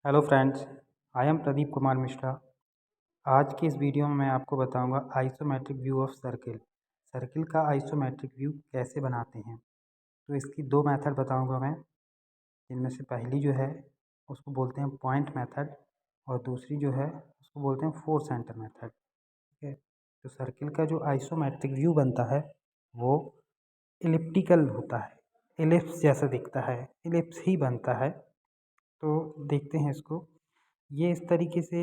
Hello friends, I am Pradeep Kumar Mishra. आज की इस वीडियो में मैं आपको बताऊंगा isometric view of circle. Circle का आइसोमेट्रिक व्यू कैसे बनाते हैं। तो इसकी दो मेथड बताऊंगा मैं। इनमें से पहली जो है उसको बोलते हैं पॉइंट मेथड और दूसरी जो है उसको बोलते हैं फोर सेंटर मेथड। ठीक है। तो सर्किल का जो आइसोमेट्रिक व्यू बनता है वो इलिप्टिकल होता है, इलिप्स जैसा दिखता है, इलिप्स ही बनता है। तो देखते हैं इसको। ये इस तरीके से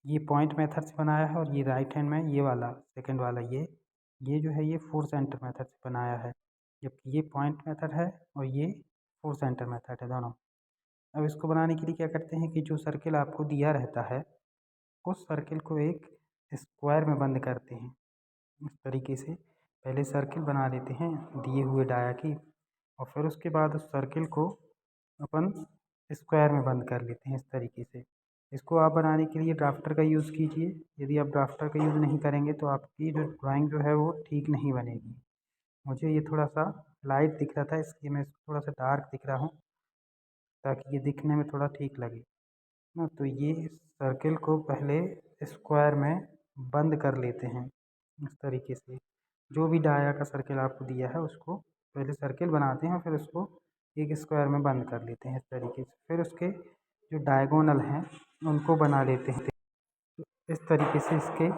ये पॉइंट मेथड से बनाया है और ये राइट हैंड में ये वाला सेकंड वाला ये जो है ये फोर सेंटर मेथड से बनाया है, जबकि ये पॉइंट मेथड है और ये फोर सेंटर मेथड है दोनों। अब इसको बनाने के लिए क्या करते हैं कि जो सर्किल आपको दिया रहता है उस सर्किल को एक स्क्वायर में बंद करते हैं। इस तरीके से पहले सर्किल बना लेते हैं दिए हुए डाया की, और फिर उसके बाद उस सर्किल को अपन स्क्वायर में बंद कर लेते हैं इस तरीके से। इसको आप बनाने के लिए ड्राफ्टर का यूज़ कीजिए। यदि आप ड्राफ्टर का यूज़ नहीं करेंगे तो आपकी जो ड्राइंग जो है वो ठीक नहीं बनेगी। मुझे ये थोड़ा सा लाइट दिख रहा था, इसलिए मैं इसको थोड़ा सा डार्क दिख रहा हूँ ताकि ये दिखने में थोड़ा ठीक लगे ना। तो ये सर्किल को पहले स्क्वायर में बंद कर लेते हैं इस तरीके से। जो भी डाया का सर्किल आपको दिया है उसको पहले सर्किल बनाते हैं, फिर उसको एक स्क्वायर में बंद कर लेते हैं इस तरीके से। फिर उसके जो डायगोनल हैं उनको बना लेते हैं। तो इस तरीके से इसके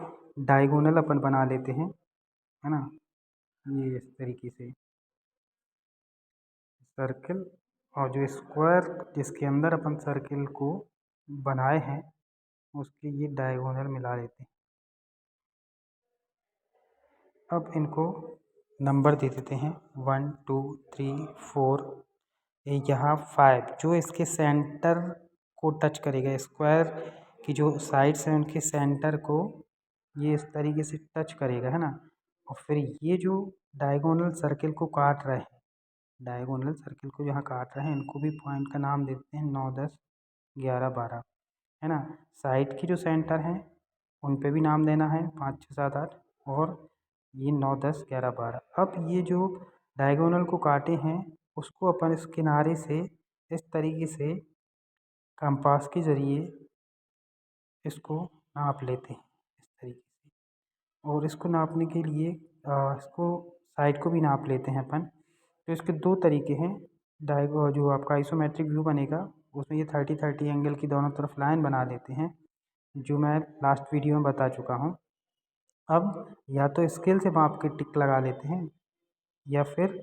डायगोनल अपन बना लेते हैं, है ना। ये इस तरीके से सर्किल और जो स्क्वायर जिसके अंदर अपन सर्किल को बनाए हैं उसके ये डायगोनल मिला लेते हैं। अब इनको नंबर दे देते हैं 1 2 3 4। यहाँ 5 जो इसके सेंटर को टच करेगा, स्क्वायर की जो साइड्स हैं उनके सेंटर को ये इस तरीके से टच करेगा, है ना। और फिर ये जो डायगोनल सर्किल को काट रहे हैं, डायगोनल सर्किल को जहाँ काट रहे हैं इनको भी पॉइंट का नाम देते हैं 9 10 11 12, है ना। साइड के जो सेंटर हैं उन पे भी नाम देना है 5 6 7 8, और ये 9 10 11 12। अब ये जो डायगोनल को काटे हैं उसको अपन इस किनारे से इस तरीके से कंपास के ज़रिए इसको नाप लेते हैं इस तरीके से। और इसको नापने के लिए इसको साइड को भी नाप लेते हैं अपन। तो इसके दो तरीके हैं। डायगो जो आपका आइसोमेट्रिक व्यू बनेगा उसमें ये 30 30 एंगल की दोनों तरफ लाइन बना लेते हैं, जो मैं लास्ट वीडियो में बता चुका हूँ। अब या तो स्केल से माप के टिक लगा लेते हैं या फिर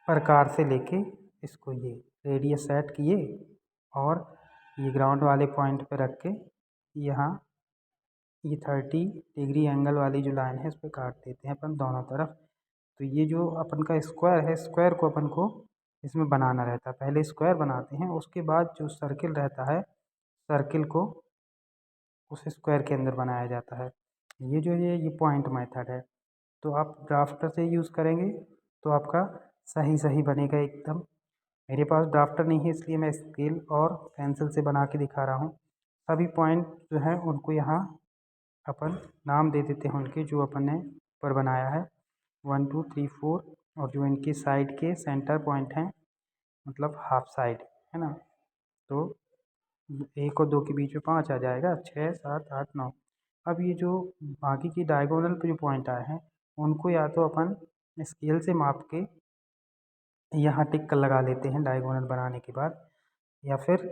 प्रकार से लेके इसको ये रेडियस सेट किए और ये ग्राउंड वाले पॉइंट पे रख के यहाँ ये 30 डिग्री एंगल वाली जो लाइन है इस पर काट देते हैं अपन दोनों तरफ। तो ये जो अपन का स्क्वायर है, स्क्वायर को अपन को इसमें बनाना रहता है। पहले स्क्वायर बनाते हैं, उसके बाद जो सर्किल रहता है सर्किल को उस स्क्वायर के अंदर बनाया जाता है। ये जो ये पॉइंट मेथड है। तो आप ड्राफ्टर से यूज़ करेंगे तो आपका सही सही बनेगा एकदम। मेरे पास ड्राफ्टर नहीं है इसलिए मैं स्केल और पेंसिल से बना के दिखा रहा हूँ। सभी पॉइंट जो हैं उनको यहाँ अपन नाम दे देते हैं उनके जो अपन ने ऊपर बनाया है 1 2 3 4, और जो इनके साइड के सेंटर पॉइंट हैं मतलब हाफ साइड, है ना। तो 1 और 2 के बीच में 5 आ जाएगा, 6 7 8 9। अब ये जो बाकी की डायगोनल पे जो पॉइंट आए हैं उनको या तो अपन स्केल से माप के यहाँ टिक लगा लेते हैं डायगोनल बनाने के बाद, या फिर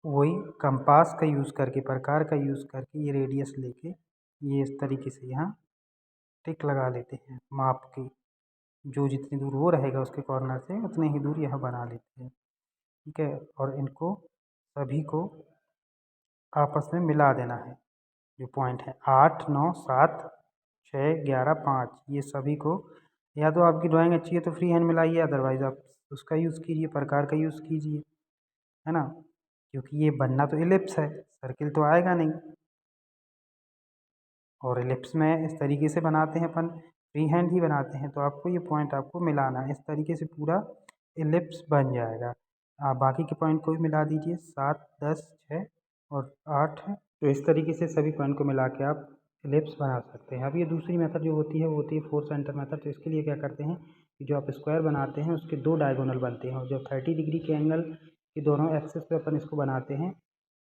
वही कंपास का यूज़ करके, प्रकार का यूज़ करके ये रेडियस लेके ये इस तरीके से यहाँ टिक लगा लेते हैं माप के। जो जितनी दूर वो रहेगा उसके कॉर्नर से उतनी ही दूर यह बना लेते हैं। ठीक है। और इनको सभी को आपस में मिला देना है। जो पॉइंट है 8 9 7 6 11 5, ये सभी को या तो आपकी ड्राइंग अच्छी है तो फ्री हैंड मिलाइए, अदरवाइज़ आप उसका यूज़ कीजिए, प्रकार का यूज़ कीजिए, है ना। क्योंकि ये बनना तो इलिप्स है, सर्किल तो आएगा नहीं। और इलिप्स में इस तरीके से बनाते हैं अपन, फ्री हैंड ही बनाते हैं। तो आपको ये पॉइंट आपको मिलाना है, इस तरीके से पूरा इलिप्स बन जाएगा। आप बाकी के पॉइंट को भी मिला दीजिए 7 10 6 और 8 है। तो इस तरीके से सभी पॉइंट को मिला के आप इलिप्स बना सकते हैं। अब ये दूसरी मेथड जो होती है वो होती है फोर सेंटर मेथड। तो इसके लिए क्या करते हैं कि जो आप स्क्वायर बनाते हैं उसके दो डायगोनल बनते हैं, और जब 30 डिग्री के एंगल कि दोनों एक्सिस पे अपन इसको बनाते हैं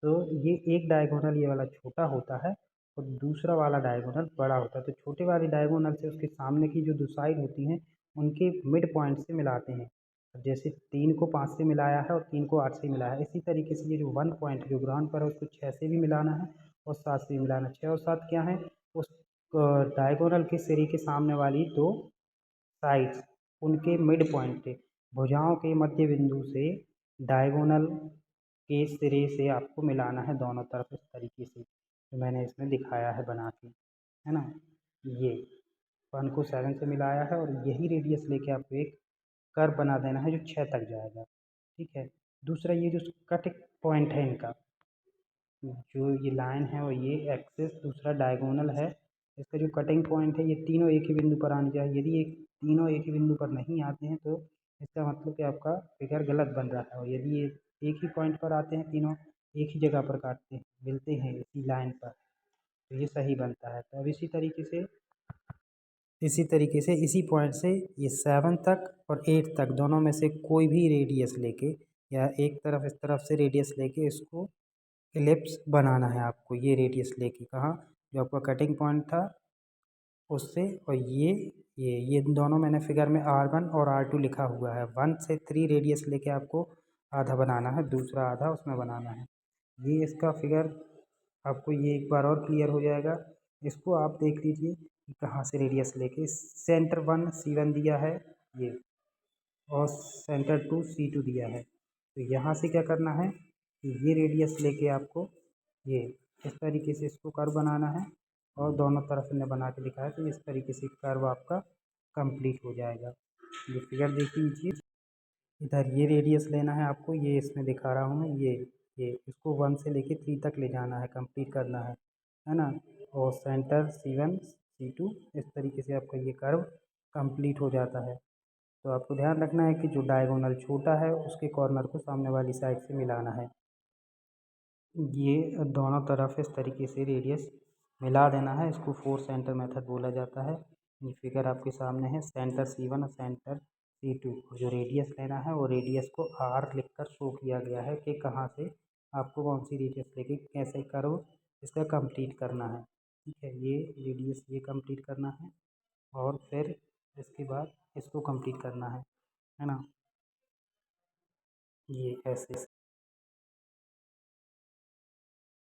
तो ये एक डायगोनल ये वाला छोटा होता है और दूसरा वाला डायगोनल बड़ा होता है। तो छोटे वाले डायगोनल से उसके सामने की जो 2 साइड होती हैं उनके मिड पॉइंट से मिलाते हैं। जैसे 3 को 5 से मिलाया है और 3 को 8 से मिलाया है, इसी तरीके से ये जो 1 पॉइंट जो ग्राउंड पर है उसको 6 से भी मिलाना है और 7 से भी मिलाना है। 6 और 7 क्या है? उस डायगोनल के सिरे के सामने वाली 2 साइड्स उनके मिड पॉइंट पे भुजाओं के मध्य बिंदु से डायगोनल के सिरे से आपको मिलाना है दोनों तरफ इस तरीके से, जो मैंने इसमें दिखाया है बना के, है ना। ये 1 को 7 से मिलाया है और यही रेडियस लेके आपको एक कर्व बना देना है जो 6 तक जाएगा, ठीक है। दूसरा ये जो कट पॉइंट है इनका, जो ये लाइन है और ये एक्सिस दूसरा डायगोनल है, इसका जो कटिंग पॉइंट है ये तीनों एक ही बिंदु पर आने चाहिए। यदि एक तीनों एक ही बिंदु पर नहीं आते हैं तो इसका मतलब कि आपका फिगर गलत बन रहा है, और यदि ये एक ही पॉइंट पर आते हैं तीनों एक ही जगह पर काटते हैं मिलते हैं इसी लाइन पर, तो ये सही बनता है। तो अब इसी पॉइंट से ये 7 तक और 8 तक दोनों में से कोई भी रेडियस लेके या एक तरफ इस तरफ से रेडियस लेके इसको इलिप्स बनाना है आपको। ये रेडियस लेके कहाँ, जो आपका कटिंग पॉइंट था उससे, और ये दोनों मैंने फिगर में R1 और R2 लिखा हुआ है। 1 से 3 रेडियस लेके आपको आधा बनाना है, दूसरा आधा उसमें बनाना है। ये इसका फिगर आपको ये एक बार और क्लियर हो जाएगा। इसको आप देख लीजिए कि कहाँ से रेडियस लेके सेंटर 1 C1 दिया है ये, और सेंटर 2 C2 दिया है। तो यहाँ से क्या करना है कि ये रेडियस लेके आपको ये इस तरीके से इसको कर्व बनाना है, और दोनों तरफ हमने बना के दिखाया तो इस तरीके से कर्व आपका कंप्लीट हो जाएगा। ये फिगर देख लीजिए, इधर ये रेडियस लेना है आपको, ये इसमें दिखा रहा हूँ मैं, ये इसको 1 से लेके 3 तक ले जाना है, कंप्लीट करना है ना। और सेंटर C1 C2 इस तरीके से आपका ये कर्व कंप्लीट हो जाता है। तो आपको ध्यान रखना है कि जो डायगोनल छोटा है उसके कॉर्नर को सामने वाली साइड से मिलाना है। ये दोनों तरफ इस तरीके से रेडियस मिला देना है, इसको 4 सेंटर मेथड बोला जाता है। ये फिगर आपके सामने है, सेंटर C1 और सेंटर C2, जो रेडियस लेना है वो रेडियस को R लिखकर शो किया गया है कि कहाँ से आपको कौन सी रेडियस लेके कैसे कर्व इसका कंप्लीट करना है, ठीक है। ये रेडियस ये कंप्लीट करना है और फिर इसके बाद इसको कंप्लीट करना है ना। ये ऐसे